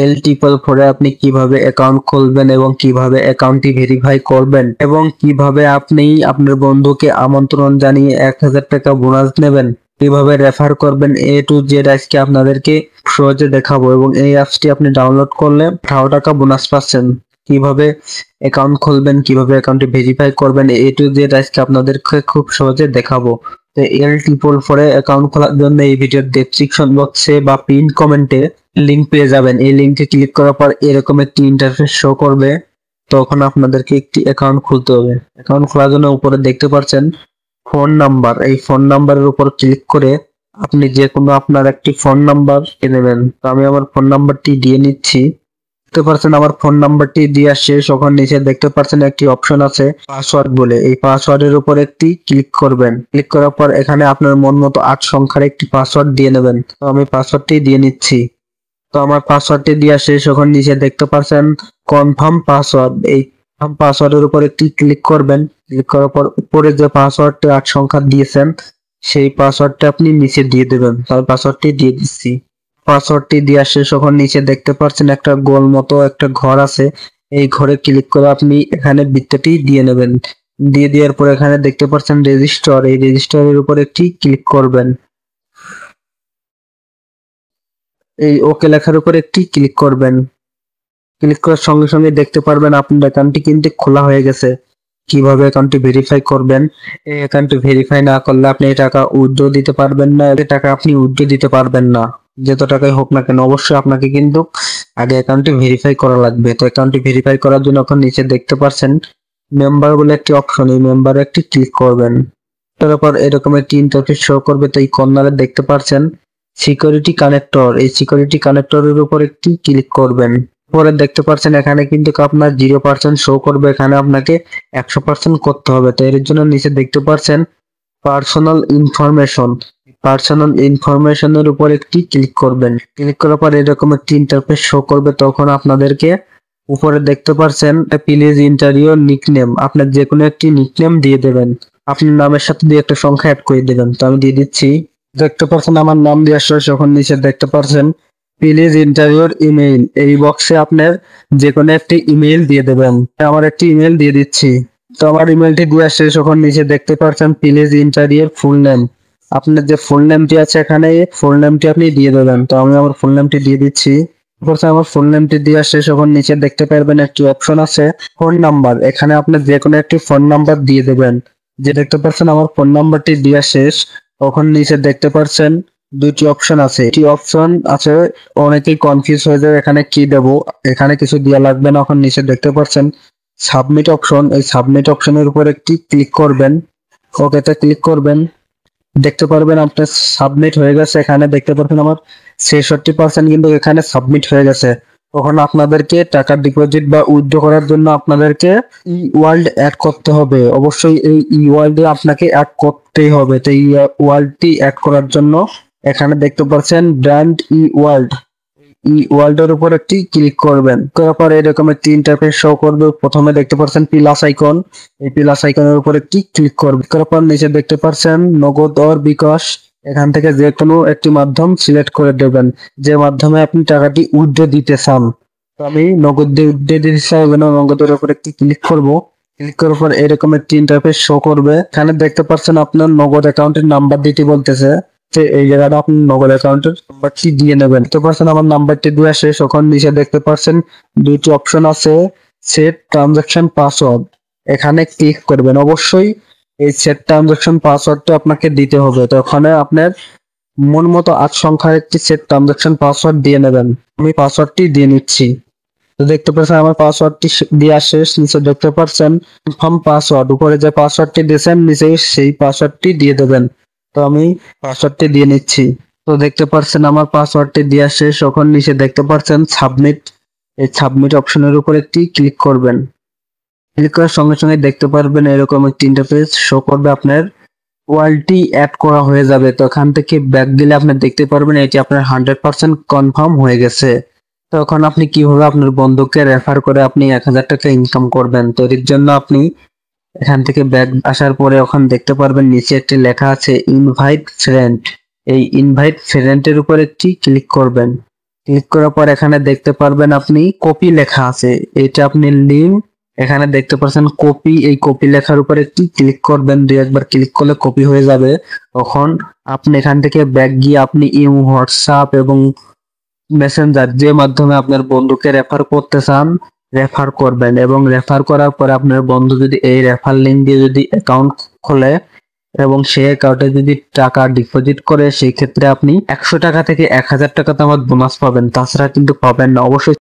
এল টিপল ফোরে আপনি কিভাবে অ্যাকাউন্ট খুলবেন এবং কিভাবে অ্যাকাউন্টটি ভেরিফাই করবেন এবং কিভাবে আপনি আপনার বন্ধুকে আমন্ত্রণ জানিয়ে 1000 টাকা বোনাস নেবেন, কিভাবে রেফার করবেন, এ টু জেড আজকে আপনাদেরকে সহজে দেখাবো। এবং এই অ্যাপসটি আপনি ডাউনলোড করলে 18 টাকা বোনাস পাচ্ছেন। কিভাবে অ্যাকাউন্ট খুলবেন, কিভাবে অ্যাকাউন্টটি ভেরিফাই করবেন, এ টু জেড আজকে আপনাদেরকে খুব সহজে দেখাবো। তো এল টিপল ফোরে অ্যাকাউন্ট খোলার জন্য এই ভিডিওর ডেসক্রিপশন বক্সে বা পিন কমেন্টে লিংক পেয়ে যাবেন। এই লিংকে ক্লিক করার পর এরকম একটি ইন্টারফেস শো করবে। তখন আপনাদেরকে একটি অ্যাকাউন্ট খুলতে হবে। অ্যাকাউন্ট খোলার জন্য উপরে দেখতে পাচ্ছেন ফোন নাম্বার, এই ফোন নাম্বারের উপর ক্লিক করে আপনি যে কোনো আপনার একটি ফোন নাম্বার নেবেন। তো আমি আমার ফোন নাম্বারটি দিয়ে নিচ্ছি। দেখতে পাচ্ছেন আমার ফোন নাম্বারটি দিয়ে শেষ, ওখানে নিচে দেখতে পাচ্ছেন একটি অপশন আছে পাসওয়ার্ড বলে, এই পাসওয়ার্ডের উপর একটি ক্লিক করবেন। ক্লিক করার পর এখানে আপনার মন মতো 8 সংখ্যার একটি পাসওয়ার্ড দিয়ে নেবেন। তো আমি পাসওয়ার্ডটি দিয়ে নিচ্ছি। তো আমার পাসওয়ার্ডটি দেওয়া শেষ, ওখানে নিচে দেখতে পাচ্ছেন কনফার্ম পাসওয়ার্ড, এই পাসওয়ার্ডের উপর একটি ক্লিক করবেন। ক্লিক করার পর উপরে যে পাসওয়ার্ডটি 8 সংখ্যা দিয়েছেন সেই পাসওয়ার্ডটা আপনি নিচে দিয়ে দেবেন। তার পাসওয়ার্ডটি দিয়ে দিচ্ছি। পাসওয়ার্ডটি দেওয়া শেষ, ওখানে নিচে দেখতে পাচ্ছেন একটা গোল মতো একটা ঘর আছে, এই ঘরে ক্লিক করে আপনি এখানে বৃত্তটি দিয়ে নেবেন। দিয়ে দেওয়ার পর এখানে দেখতে পাচ্ছেন রেজিস্টার, এই রেজিস্টারের উপর একটি ক্লিক করবেন। এই ওকে লেখার উপর একটি ক্লিক করবেন। ক্লিক করার সঙ্গে সঙ্গে দেখতে পারবেন আপনার অ্যাকাউন্টটি কিন্তু খোলা হয়ে গেছে। কিভাবে অ্যাকাউন্টটি ভেরিফাই করবেন, এই অ্যাকাউন্টটি ভেরিফাই না করলে আপনি এই টাকা উইথড্র দিতে পারবেন না, এই টাকা আপনি উইথড্র দিতে পারবেন না। যত টাকাই হোক না কেন অবশ্যই আপনাকে কিন্তু আগে অ্যাকাউন্টটি ভেরিফাই করা লাগবে। তো অ্যাকাউন্টটি ভেরিফাই করার জন্য এখন নিচে দেখতে পাচ্ছেন মেম্বার বলে একটি অপশন, এই মেম্বারে একটি ক্লিক করবেন। তারপর এরকম একটি ইন্টারফেস শো করবে। তো এই কর্নারে দেখতে পাচ্ছেন সিকিউরিটি কানেক্টর, এই সিকিউরিটি কানেক্টরের উপর একটি ক্লিক করবেন। পরে দেখতে পাচ্ছেন এখানে কিন্তু আপনার 0% শো করবে, এখানে আপনাকে 100% করতে হবে। তো এর জন্য নিচে দেখতে পাচ্ছেন পার্সোনাল ইনফরমেশন, পার্সোনাল ইনফরমেশনের উপর একটি ক্লিক করবেন। ক্লিক করার পর এরকম একটি ইন্টারফেস শো করবে। তখন আপনাদেরকে উপরে দেখতে পাচ্ছেন প্লিজ এন্টার ইওর নিকনেম, আপনার যে কোনো একটি নিকনেম দিয়ে দেবেন। আপনার নামের সাথে দিয়ে একটা সংখ্যা অ্যাড করে দেবেন। তো আমি দিয়ে দিচ্ছি। দেখতে পাচ্ছেন আমার নাম দিয়ে আসছে, যখন নিচে দেখতে পাচ্ছেন প্লিজ এন্টার ইওর ইমেইল, এই বক্সে আপনার যে কোনো একটি ইমেইল দিয়ে দেবেন। আমার একটি ইমেইল দিয়ে দিচ্ছি। তো আমার ইমেইলটি দিয়ে আসছে, যখন নিচে দেখতে পাচ্ছেন please enter your full name, আপনার যে ফুল নেমটি আছে এখানে ফুল নেমটি আপনি দিয়ে দেবেন। তো আমি আমার ফুল নেমটি দিয়ে দিচ্ছি। আমার ফুল নেমটি দিয়ে আসছে, যখন নিচে দেখতে পারবেন একটি অপশন আছে ফোন নাম্বার, এখানে আপনি যে কোনো একটি ফোন নাম্বার দিয়ে দেবেন। যে দেখতে পাচ্ছেন আমার ফোন নাম্বারটি দেওয়া শেষ, তখন নিচে দেখতে পাচ্ছেন দুটি অপশন আছে, এটি অপশন আছে অনেকেই কনফিউজ হয়ে যায় এখানে কি দেব, এখানে কিছু দেওয়া লাগবে না। এখন নিচে দেখতে পাচ্ছেন সাবমিট অপশন, এই সাবমিট অপশনের উপর একটি ক্লিক করবেন। ওকেতে ক্লিক করবেন। দেখতে পারবেন আপনার সাবমিট হয়ে গেছে, এখানে দেখতে পাচ্ছেন আমার 66% কিন্তু এখানে সাবমিট হয়ে গেছে। তখন আপনাদেরকে টাকা ডিপোজিট বা উইথড্র করার জন্য আপনাদেরকে ই ওয়ালেট অ্যাড করতে হবে। অবশ্যই এই ই ওয়ালেটে আপনাকে অ্যাড করতেই হবে। তো এই ওয়ালেটটি অ্যাড করার জন্য এখানে দেখতে পাচ্ছেন ব্র্যান্ড ই ওয়ালেট, ই ওয়ালেটের উপর একটি ক্লিক করবেন। করার পর এরকম একটি ইন্টারফেস শো করবে। প্রথমে দেখতে পাচ্ছেন প্লাস আইকন, এই প্লাস আইকনের উপর একটি ক্লিক করবে। করার পর নিচে দেখতে পাচ্ছেন নগদ অর বিকাশ, এখান থেকে যে কোনো একটি মাধ্যম সিলেক্ট করে দেবেন যে মাধ্যমে আপনি টাকাটি উইথড্র দিতে চান। তো আমি নগদ দিয়ে উইথড্র দিতে চাই, নগদের উপর একটি ক্লিক করব। ক্লিক করার পর এরকম একটি ইন্টারফেস শো করবে। এখানে দেখতে পাচ্ছেন আপনার নগদ অ্যাকাউন্টের নাম্বার দিতে বলতেছে, এই জায়গাটা আপনি নগদ অ্যাকাউন্টের নাম্বারটি দিয়ে নেবেন। দেখতে পাচ্ছেন আমার নাম্বারটি দেওয়া শেষ, ওখান নিচে দেখতে পাচ্ছেন দুটি অপশন আছে সেট ট্রানজাকশন পাসওয়ার্ড, এখানে ক্লিক করবেন। অবশ্যই এই সেট ট্রানজাকশন পাসওয়ার্ডটা আপনাকে দিতে হবে। তো ওখানে আপনার মন মতো 8 সংখ্যার একটি সেট ট্রানজাকশন পাসওয়ার্ড দিয়ে নেবেন। আমি পাসওয়ার্ডটি দিয়ে নিচ্ছি। তো দেখতে পাচ্ছেন আমার পাসওয়ার্ডটি দেওয়া শেষ। নিচে দেখতে পাচ্ছেন কনফার্ম পাসওয়ার্ড, উপরে যে পাসওয়ার্ডটি দিয়েছেন নিচে সেই পাসওয়ার্ডটি দিয়ে দেবেন। তো আমি পাসওয়ার্ডটি দিয়ে নিচ্ছি। তো দেখতে পাচ্ছেন আমার পাসওয়ার্ডটি দেওয়া শেষ, ওখানে নিচে দেখতে পাচ্ছেন সাবমিট, এই সাবমিট অপশনের উপর একটি ক্লিক করবেন। ক্লিক করার সঙ্গে সঙ্গে দেখতে পারবেন এরকম একটি ইন্টারফেস শো করবে, আপনার ওয়ালেটটি অ্যাড করা হয়ে যাবে। তো এখান থেকে ব্যাক দিলে আপনি দেখতে পারবেন এটি আপনার 100% কনফার্ম হয়ে গেছে। তখন আপনি কিভাবে আপনার বন্ধুকে রেফার করে আপনি 1000 টাকা ইনকাম করবেন। তো এর জন্য আপনি এখান থেকে ব্যাক আসার পরে ওখানে দেখতে পারবেন নিচে একটি লেখা আছে ইনভাইট ফ্রেন্ড, এই ইনভাইট ফ্রেন্ডের উপর একটি ক্লিক করবেন। ক্লিক করার পর এখানে দেখতে পারবেন আপনি কপি লেখা আছে, এটা আপনি লিঙ্ক এখানে দেখতে পাচ্ছেন কপি, এই কপি লেখার উপরে একটি ক্লিক করবেন, দুই একবার ক্লিক করলে কপি হয়ে যাবে। তখন আপনি এখান থেকে ব্যাক গিয়ে আপনি ইমো, হোয়াটসঅ্যাপ এবং মেসেঞ্জার যে মাধ্যমে আপনার বন্ধুকে রেফার করতে চান রেফার করবেন, এবং রেফার করার পরে আপনার বন্ধু যদি এই রেফার লিঙ্ক দিয়ে যদি অ্যাকাউন্ট খোলে এবং সেই অ্যাকাউন্টে যদি টাকা ডিপোজিট করে, সেই ক্ষেত্রে আপনি 100 টাকা থেকে 1000 টাকা তো আমার বোনাস পাবেন, তাছাড়া কিন্তু পাবেন না। অবশ্যই